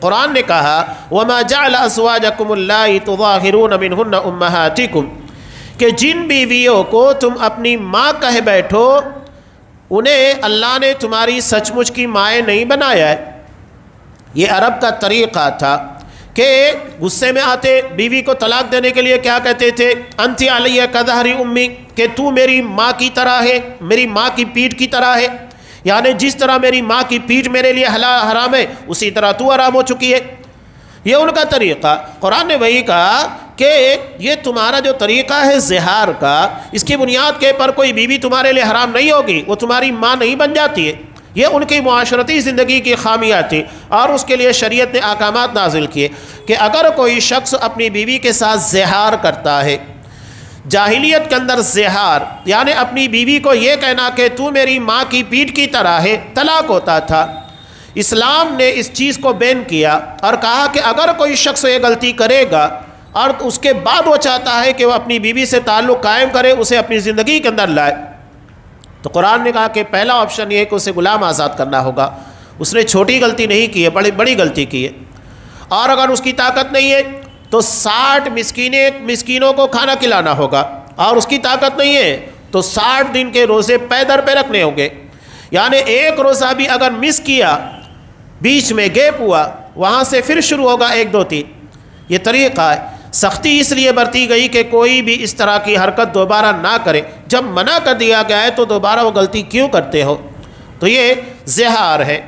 قرآن نے کہا وَمَا جَعْلَ أَزْوَاجَكُمُ اللَّائِي تُظَاهِرُونَ مِنْهُنَّ أُمَّهَاتِكُمْ کہ جن بیویوں کو تم اپنی ماں کہہ بیٹھو انہیں اللہ نے تمہاری سچ مچ کی مائیں نہیں بنایا ہے۔ یہ عرب کا طریقہ تھا کہ غصے میں آتے بیوی کو طلاق دینے کے لیے کیا کہتے تھے، انتی علیہ کظہر امی، کہ تو میری ماں کی طرح ہے، میری ماں کی پیٹھ کی طرح ہے، یعنی جس طرح میری ماں کی پیٹھ میرے لیے حرام ہے اسی طرح تو حرام ہو چکی ہے۔ یہ ان کا طریقہ۔ قرآن نے وہی کہا کہ یہ تمہارا جو طریقہ ہے زہار کا، اس کی بنیاد کے پر کوئی بیوی تمہارے لیے حرام نہیں ہوگی، وہ تمہاری ماں نہیں بن جاتی ہے۔ یہ ان کی معاشرتی زندگی کی خامیاں تھی، اور اس کے لیے شریعت نے احکامات نازل کیے کہ اگر کوئی شخص اپنی بیوی کے ساتھ زہار کرتا ہے، جاہلیت کے اندر زہار یعنی اپنی بیوی کو یہ کہنا کہ تو میری ماں کی پیٹھ کی طرح ہے، طلاق ہوتا تھا۔ اسلام نے اس چیز کو بین کیا اور کہا کہ اگر کوئی شخص یہ غلطی کرے گا اور اس کے بعد وہ چاہتا ہے کہ وہ اپنی بیوی سے تعلق قائم کرے، اسے اپنی زندگی کے اندر لائے، تو قرآن نے کہا کہ پہلا آپشن یہ ہے کہ اسے غلام آزاد کرنا ہوگا۔ اس نے چھوٹی غلطی نہیں کی ہے، بڑی غلطی کی ہے، اور اگر اس کی طاقت نہیں ہے تو 60 مسکینوں کو کھانا کھلانا ہوگا، اور اس کی طاقت نہیں ہے تو 60 دن کے روزے پے در پہ رکھنے ہوں گے، یعنی ایک روزہ بھی اگر مس کیا، بیچ میں گیپ ہوا، وہاں سے پھر شروع ہوگا 1 2 3۔ یہ طریقہ ہے۔ سختی اس لیے برتی گئی کہ کوئی بھی اس طرح کی حرکت دوبارہ نہ کرے۔ جب منع کر دیا گیا ہے تو دوبارہ وہ غلطی کیوں کرتے ہو؟ تو یہ زہار ہے۔